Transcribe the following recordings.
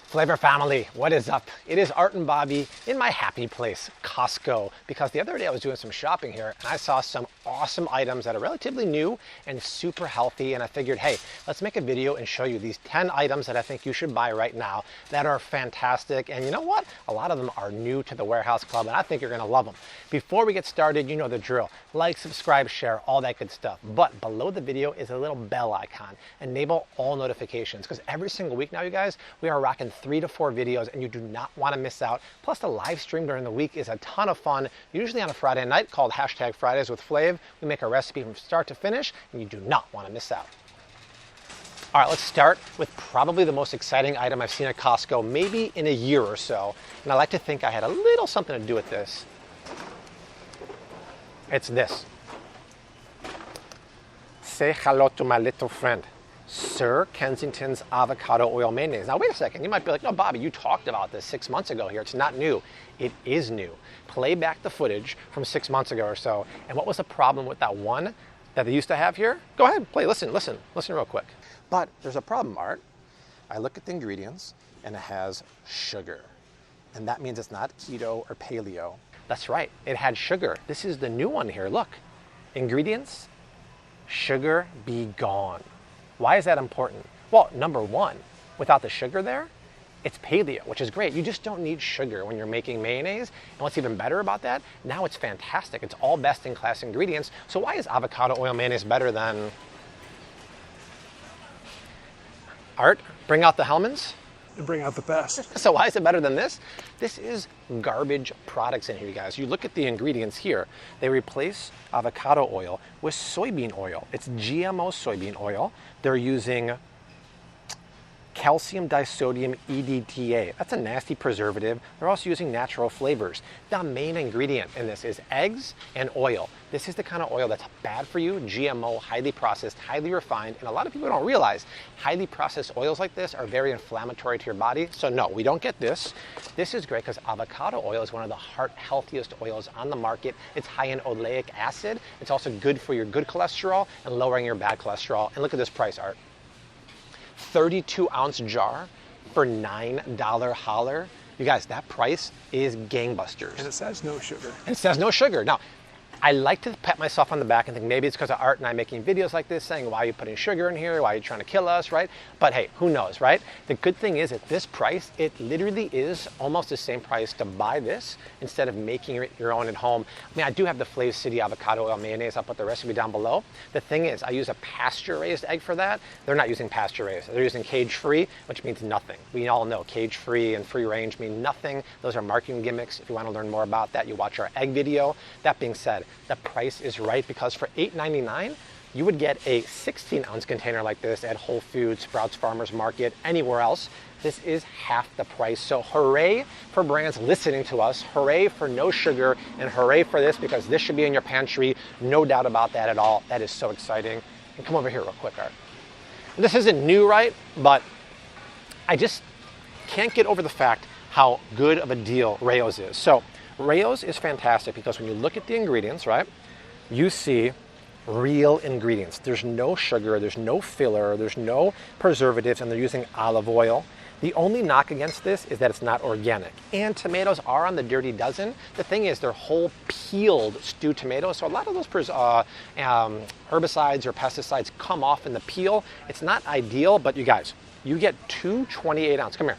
Flavor family, what is up? It is Art and Bobby in my happy place, Costco, because the other day I was doing some shopping here and I saw some awesome items that are relatively new and super healthy, and I figured, hey, let's make a video and show you these 10 items that I think you should buy right now that are fantastic. And you know what? A lot of them are new to the Warehouse Club and I think you're gonna love them. Before we get started, you know the drill. Like, subscribe, share, all that good stuff. But below the video is a little bell icon. Enable all notifications, because every single week now, you guys, we are rocking 3 to 4 videos and you do not want to miss out. Plus the live stream during the week is a ton of fun, usually on a Friday night called #Fridays with Flav. We make a recipe from start to finish and you do not want to miss out. All right, let's start with probably the most exciting item I've seen at Costco maybe in a year or so. And I like to think I had a little something to do with this. It's this. Say hello to my little friend, Sir Kensington's Avocado Oil Mayonnaise. Now wait a second, you might be like, no Bobby, you talked about this 6 months ago here. It's not new. It is new. Play back the footage from 6 months ago or so. And what was the problem with that one that they used to have here? Go ahead, play, listen real quick. But there's a problem, Art. I look at the ingredients and it has sugar. And that means it's not keto or paleo. That's right, it had sugar. This is the new one here, look. Ingredients, sugar be gone. Why is that important? Well, number one, without the sugar there, it's paleo, which is great. You just don't need sugar when you're making mayonnaise. And what's even better about that, now it's fantastic. It's all best in class ingredients. So why is avocado oil mayonnaise better than Art? Bring out the Hellmann's. And bring out the best. So why is it better than this? This is garbage products in here, you guys. You look at the ingredients here. They replace avocado oil with soybean oil. It's GMO soybean oil. They're using calcium disodium EDTA. That's a nasty preservative. They're also using natural flavors. The main ingredient in this is eggs and oil. This is the kind of oil that's bad for you, GMO, highly processed, highly refined, and a lot of people don't realize highly processed oils like this are very inflammatory to your body. So no, we don't get this. This is great because avocado oil is one of the healthiest oils on the market. It's high in oleic acid. It's also good for your good cholesterol and lowering your bad cholesterol. And look at this price, Art. 32-ounce jar for $9 holler. You guys, that price is gangbusters. And it says no sugar. And it says no sugar. Now, I like to pat myself on the back and think maybe it's because of Art and I making videos like this saying, why are you putting sugar in here? Why are you trying to kill us, right? But hey, who knows, right? The good thing is at this price, it literally is almost the same price to buy this instead of making it your own at home. I mean, I do have the Flav City avocado oil mayonnaise. I'll put the recipe down below. The thing is, I use a pasture-raised egg for that. They're not using pasture-raised. They're using cage-free, which means nothing. We all know cage-free and free-range mean nothing. Those are marketing gimmicks. If you want to learn more about that, you watch our egg video. That being said, the price is right because for $8.99, you would get a 16-ounce container like this at Whole Foods, Sprouts Farmers Market, anywhere else. This is half the price. So hooray for brands listening to us, hooray for no sugar, and hooray for this because this should be in your pantry. No doubt about that at all. That is so exciting. And come over here real quick, Art. This isn't new, right? But I just can't get over the fact how good of a deal Rao's is. So Rao's is fantastic because when you look at the ingredients, right, you see real ingredients. There's no sugar, there's no filler, there's no preservatives, and they're using olive oil. The only knock against this is that it's not organic. And tomatoes are on the dirty dozen. The thing is, they're whole peeled stewed tomatoes, so a lot of those herbicides or pesticides come off in the peel. It's not ideal, but you guys, you get two 28-ounce, come here,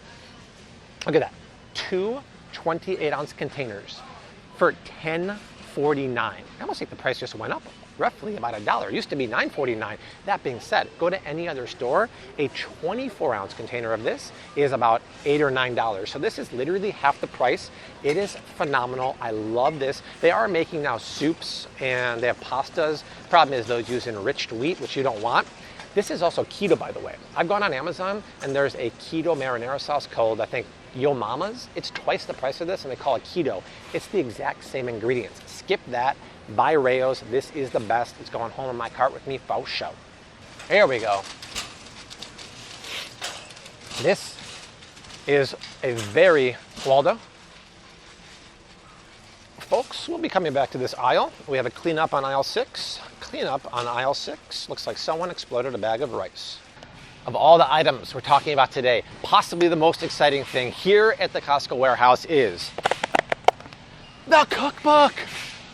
look at that, two 28-ounce containers for $10.49. I almost think the price just went up roughly about $1. It used to be $9.49. That being said, go to any other store, a 24-ounce container of this is about $8 or $9. So this is literally half the price. It is phenomenal. I love this. They are making now soups and they have pastas. Problem is those use enriched wheat, which you don't want. This is also keto, by the way. I've gone on Amazon and there's a keto marinara sauce called, I think, Yo Mama's. It's twice the price of this and they call it keto. It's the exact same ingredients. Skip that, buy Rao's. This is the best. It's going home in my cart with me, for show. Here we go. This is a very, Waldo, folks, we'll be coming back to this aisle. We have a cleanup on aisle 6. Cleanup on aisle 6. Looks like someone exploded a bag of rice. of all the items we're talking about today, possibly the most exciting thing here at the Costco warehouse is the cookbook.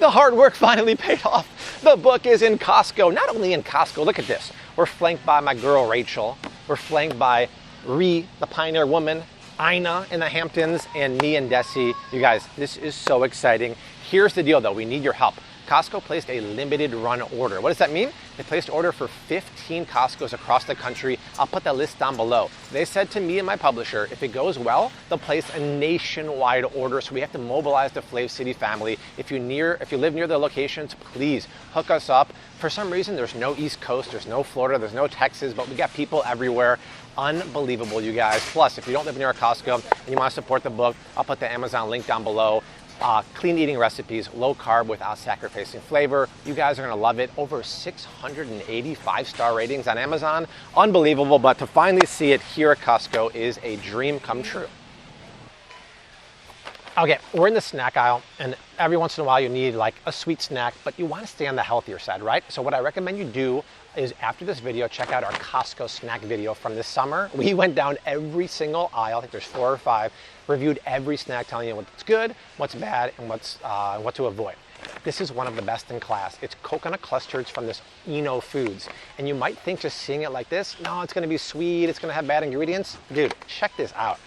The hard work finally paid off. The book is in Costco. Not only in Costco, look at this. We're flanked by my girl Rachel. We're flanked by Ree, the Pioneer Woman, Ina in the Hamptons, and me and Dessi. You guys, this is so exciting. Here's the deal though, we need your help. Costco placed a limited run order. What does that mean? They placed an order for 15 Costcos across the country. I'll put that list down below. They said to me and my publisher, if it goes well, they'll place a nationwide order. So we have to mobilize the Flav City family. If you live near the locations, please hook us up. For some reason, there's no East Coast, there's no Florida, there's no Texas, but we got people everywhere. Unbelievable, you guys. Plus, if you don't live near a Costco and you want to support the book, I'll put the Amazon link down below. Clean eating recipes, low carb without sacrificing flavor. You guys are gonna love it. Over 680 5-star ratings on Amazon. Unbelievable, but to finally see it here at Costco is a dream come true. Okay, we're in the snack aisle, and every once in a while you need like a sweet snack, but you want to stay on the healthier side, right? So what I recommend you do is after this video, check out our Costco snack video from this summer. We went down every single aisle, I think there's 4 or 5, reviewed every snack, telling you what's good, what's bad, and what to avoid. This is one of the best in class. It's coconut clusters from this Eno Foods. And you might think just seeing it like this, no, it's gonna be sweet, it's gonna have bad ingredients. Dude, check this out.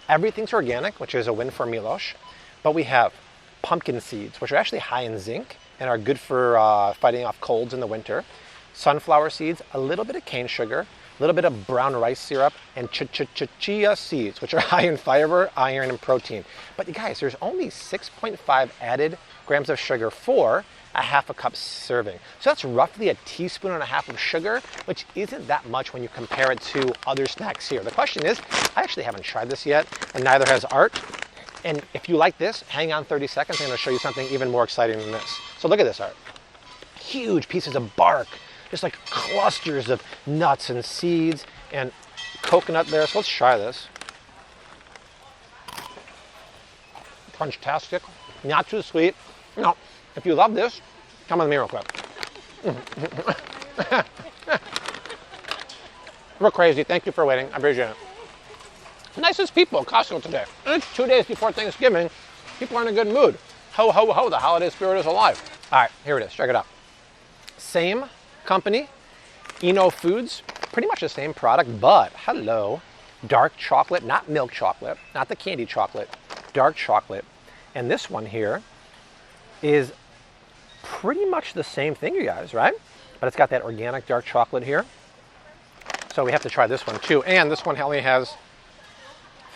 Everything's organic, which is a win for Milos, but we have pumpkin seeds, which are actually high in zinc and are good for fighting off colds in the winter. Sunflower seeds, a little bit of cane sugar, a little bit of brown rice syrup, and chia seeds, which are high in fiber, iron, and protein. But you guys, there's only 6.5 added grams of sugar for a half a cup serving. So that's roughly a teaspoon and a half of sugar, which isn't that much when you compare it to other snacks here. The question is, I actually haven't tried this yet, and neither has Art. And if you like this, hang on 30 seconds, I'm gonna show you something even more exciting than this. So look at this, Art. Huge pieces of bark, just like clusters of nuts and seeds and coconut there. So let's try this. Crunchtastic, not too sweet. No, if you love this, come with me real quick. We're crazy. Thank you for waiting. I appreciate it. Nicest people at Costco today. And it's 2 days before Thanksgiving. People are in a good mood. Ho, ho, ho, the holiday spirit is alive. All right, here it is. Check it out. Same company, Eno Foods. Pretty much the same product, but hello. Dark chocolate, not milk chocolate, not the candy chocolate, dark chocolate. And this one here is pretty much the same thing, you guys, right? But it's got that organic dark chocolate here. So we have to try this one too. And this one only has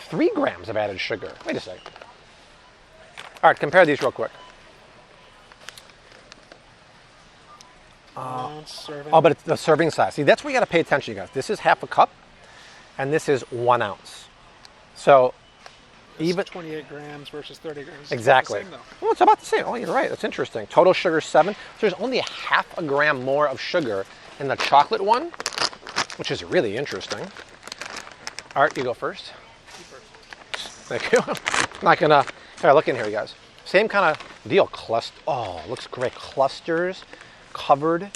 3 grams of added sugar. Wait a second. All right, compare these real quick. Oh, but it's the serving size. See, that's where you got to pay attention, you guys. This is half a cup, and this is 1 ounce. So even 28 grams versus 30 grams. Exactly. It's about the same, Well, it's about the same. Oh, you're right. That's interesting. Total sugar 7. So there's only a half a gram more of sugar in the chocolate one, which is really interesting. Art, you go first. Thank you. I'm not gonna. Here, look in here, you guys. Same kind of deal. Oh, looks great. Clusters covered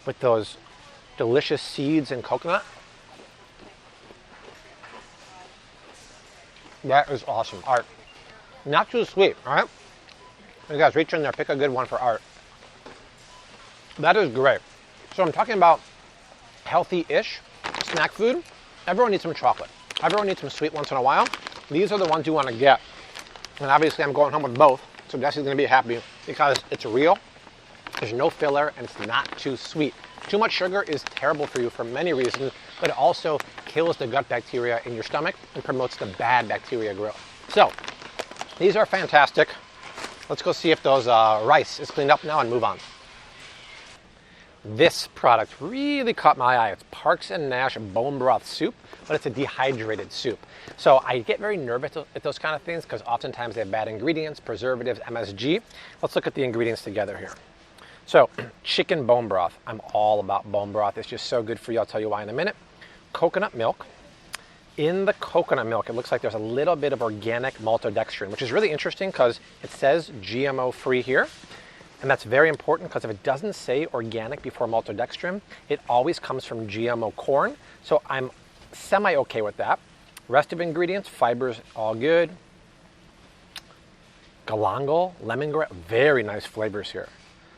with those delicious seeds and coconut. That is awesome. Art. Not too sweet, all right? You guys, reach in there, pick a good one for Art. That is great. So I'm talking about healthy-ish snack food. Everyone needs some chocolate. Everyone needs some sweet once in a while. These are the ones you want to get. And obviously I'm going home with both, so Dessi's going to be happy because it's real, there's no filler, and it's not too sweet. Too much sugar is terrible for you for many reasons, but it also kills the gut bacteria in your stomach and promotes the bad bacteria growth. So, these are fantastic. Let's go see if those rice is cleaned up now and move on. This product really caught my eye. It's Parks and Nash bone broth soup, but it's a dehydrated soup. So I get very nervous at those kind of things because oftentimes they have bad ingredients, preservatives, MSG. Let's look at the ingredients together here. So chicken bone broth. I'm all about bone broth. It's just so good for you. I'll tell you why in a minute. Coconut milk. In the coconut milk, it looks like there's a little bit of organic maltodextrin, which is really interesting because it says GMO free here. And that's very important because if it doesn't say organic before maltodextrin, it always comes from GMO corn. So I'm semi-okay with that. Rest of ingredients, fibers, all good. Galangal, lemongrass, very nice flavors here.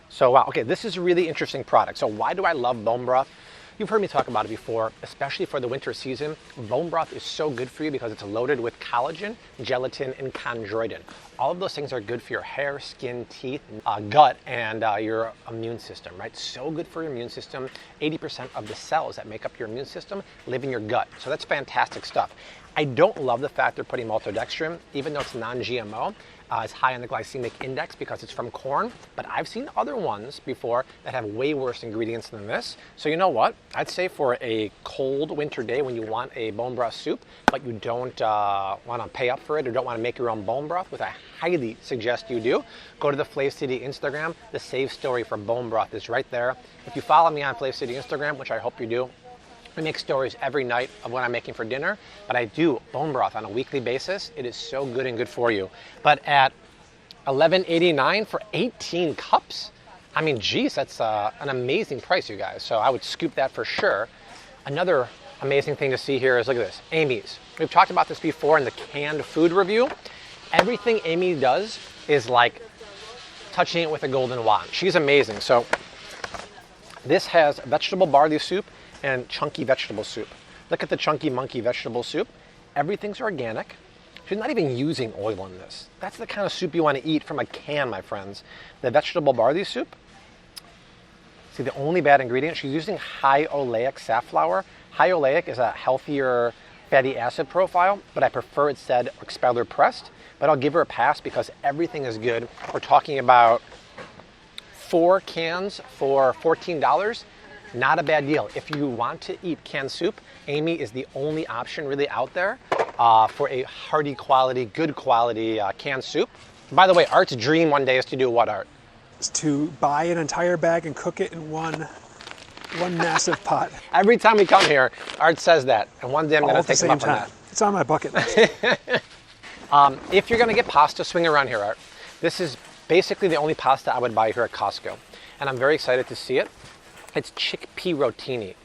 So wow, okay, this is a really interesting product. So why do I love bone broth? You've heard me talk about it before, especially for the winter season. Bone broth is so good for you because it's loaded with collagen, gelatin, and chondroitin. All of those things are good for your hair, skin, teeth, gut, and your immune system, right? So good for your immune system. 80% of the cells that make up your immune system live in your gut. So that's fantastic stuff. I don't love the fact they're putting maltodextrin, even though it's non-GMO. It's high on the glycemic index because it's from corn, but I've seen other ones before that have way worse ingredients than this. So you know what? I'd say for a cold winter day when you want a bone broth soup, but you don't want to pay up for it or don't want to make your own bone broth, which I highly suggest you do, go to the Flav City Instagram. The save story for bone broth is right there. If you follow me on Flav City Instagram, which I hope you do, I make stories every night of what I'm making for dinner, but I do bone broth on a weekly basis. It is so good and good for you. But at $11.89 for 18 cups, I mean, geez, that's an amazing price, you guys. So I would scoop that for sure. Another amazing thing to see here is, look at this, Amy's. We've talked about this before in the canned food review. Everything Amy does is like touching it with a golden wand. She's amazing. So this has vegetable barley soup and chunky vegetable soup. Look at the chunky monkey vegetable soup. Everything's organic. She's not even using oil in this. That's the kind of soup you want to eat from a can, my friends. The vegetable barley soup. See, the only bad ingredient, she's using high oleic safflower. High oleic is a healthier fatty acid profile, but I prefer it said expeller pressed. But I'll give her a pass because everything is good. We're talking about 4 cans for $14. Not a bad deal. If you want to eat canned soup, Amy is the only option really out there for a hearty quality, good quality canned soup. By the way, Art's dream one day is to do what, Art? Is to buy an entire bag and cook it in one massive pot. Every time we come here, Art says that, and one day I'm going to take him up on that. It's on my bucket list. If you're going to get pasta, swing around here, Art. This is basically the only pasta I would buy here at Costco, and I'm very excited to see it. It's chickpea rotini.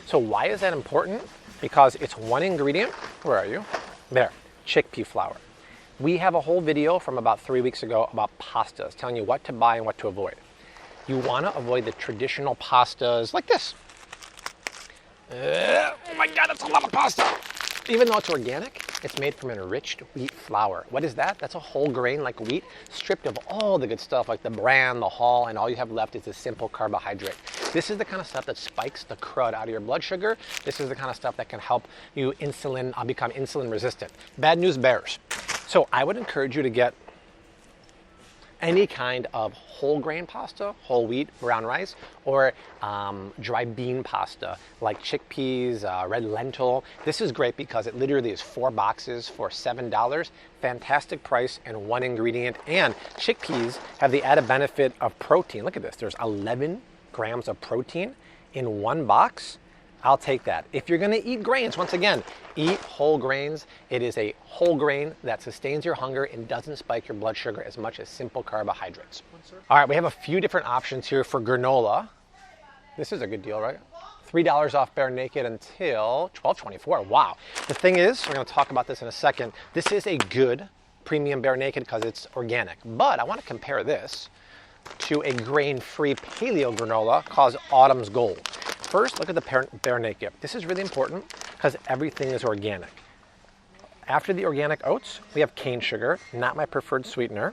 So why is that important? Because it's one ingredient. Where are you? There, chickpea flour. We have a whole video from about 3 weeks ago about pastas, telling you what to buy and what to avoid. You want to avoid the traditional pastas like this. Oh my God, that's a lot of pasta. Even though it's organic, it's made from enriched wheat flour. What is that? That's a whole grain like wheat, stripped of all the good stuff like the bran, the hull, and all you have left is a simple carbohydrate. This is the kind of stuff that spikes the crud out of your blood sugar. This is the kind of stuff that can help you become insulin resistant. Bad news bears. So I would encourage you to get any kind of whole grain pasta, whole wheat, brown rice, or dry bean pasta like chickpeas, red lentil. This is great because it literally is 4 boxes for $7. Fantastic price and one ingredient. And chickpeas have the added benefit of protein. Look at this. There's 11 grams of protein in one box. I'll take that. If you're going to eat grains, once again, eat whole grains. It is a whole grain that sustains your hunger and doesn't spike your blood sugar as much as simple carbohydrates. All right, we have a few different options here for granola. This is a good deal, right? $3 off Bare Naked until $12.24. Wow. The thing is, we're going to talk about this in a second. This is a good premium Bare Naked because it's organic. But I want to compare this to a grain-free paleo granola called Autumn's Gold. First, look at the Bare Naked. This is really important because everything is organic. After the organic oats, we have cane sugar, not my preferred sweetener.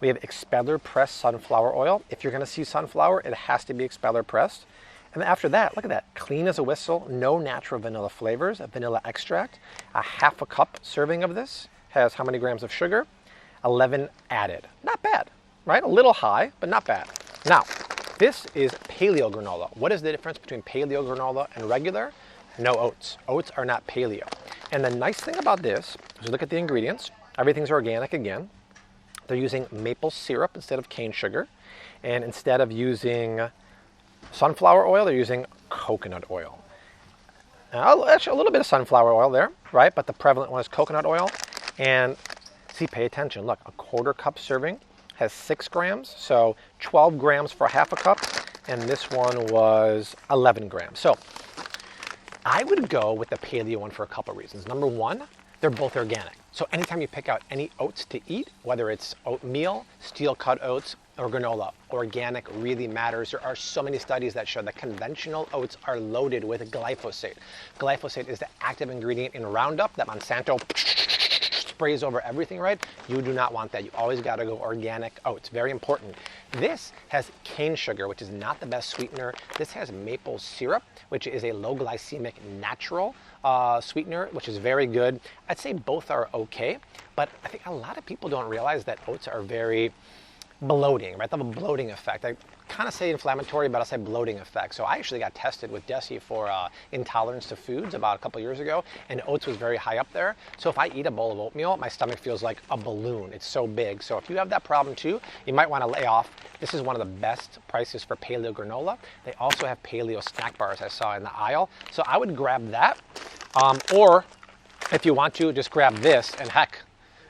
We have expeller pressed sunflower oil. If you're going to see sunflower, it has to be expeller pressed. And after that, look at that, clean as a whistle, no natural vanilla flavors, a vanilla extract. A half a cup serving of this has how many grams of sugar? 11 added. Not bad, right? A little high, but not bad. Now, this is paleo granola. What is the difference between paleo granola and regular? No oats. Oats are not paleo. And the nice thing about this is look at the ingredients. Everything's organic again. They're using maple syrup instead of cane sugar. And instead of using sunflower oil, they're using coconut oil. Actually, a little bit of sunflower oil there, right? But the prevalent one is coconut oil. And see, pay attention. Look, a 1/4 cup serving has 6 grams, so 12 grams for half a cup, and this one was 11 grams. So I would go with the paleo one for a couple of reasons. Number one, they're both organic. So anytime you pick out any oats to eat, whether it's oatmeal, steel cut oats, or granola, organic really matters. There are so many studies that show that conventional oats are loaded with glyphosate. Glyphosate is the active ingredient in Roundup that Monsanto sprays over everything, right? You do not want that. You always got to go organic oats. Very important. This has cane sugar, which is not the best sweetener. This has maple syrup, which is a low glycemic natural sweetener, which is very good. I'd say both are okay, but I think a lot of people don't realize that oats are very bloating, right? They have a bloating effect. I kind of say inflammatory, but I'll say bloating effect. So I actually got tested with Dessi for intolerance to foods about a couple years ago, and oats was very high up there. So if I eat a bowl of oatmeal, my stomach feels like a balloon. It's so big. So if you have that problem too, you might want to lay off. This is one of the best prices for paleo granola. They also have paleo snack bars I saw in the aisle. So I would grab that. Or if you want to, just grab this, and heck,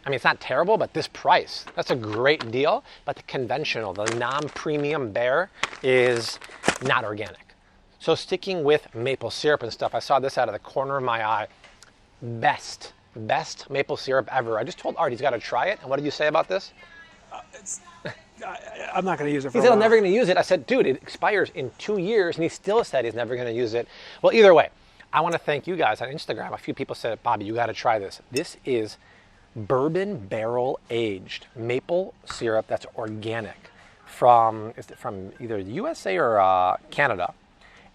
I mean, it's not terrible, but this price, that's a great deal. But the conventional, the non-premium bear is not organic. So sticking with maple syrup and stuff, I saw this out of the corner of my eye. Best maple syrup ever. I just told Art he's got to try it. And what did you say about this? I'm not going to use it for He said, I'm never going to use it. I said, dude, it expires in 2 years. And he still said he's never going to use it. Well, either way, I want to thank you guys on Instagram. A few people said, Bobby, you got to try this. This is bourbon barrel aged maple syrup that's organic from either the USA or Canada.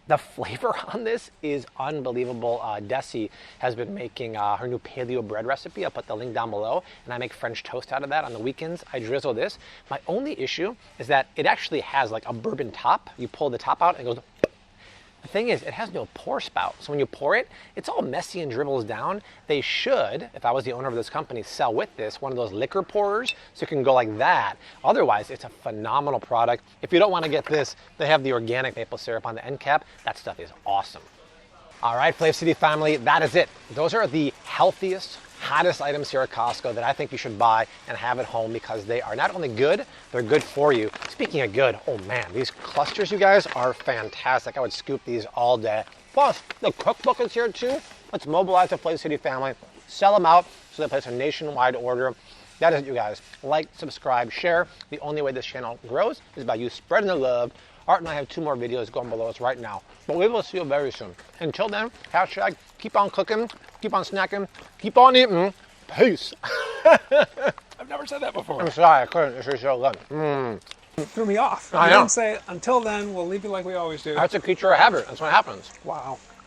The flavor on this is unbelievable. Dessi has been making her new paleo bread recipe. I'll put the link down below, and I make French toast out of that on the weekends. I drizzle this. My only issue is that it actually has like a bourbon top. You pull the top out and it goes. The thing is, it has no pour spout. So when you pour it, it's all messy and dribbles down. They should, if I was the owner of this company, sell with this one of those liquor pourers so it can go like that. Otherwise, it's a phenomenal product. If you don't want to get this, they have the organic maple syrup on the end cap. That stuff is awesome. All right, Flav City family, that is it. Those are the healthiest, hottest items here at Costco that I think you should buy and have at home because they are not only good, they're good for you. Speaking of good, oh man, these clusters, you guys, are fantastic. I would scoop these all day. Plus, the cookbook is here too. Let's mobilize the Flav City family, sell them out so they place a nationwide order. That is it, you guys. Like, subscribe, share. The only way this channel grows is by you spreading the love. Art and I have 2 more videos going below us right now. But we will see you very soon. Until then, hashtag keep on cooking, keep on snacking, keep on eating. Peace. I've never said that before. I'm sorry, I couldn't. This is so good. It threw me off. I You know. didn't say, until then, we'll leave you like we always do. That's a creature of habit. That's what happens. Wow.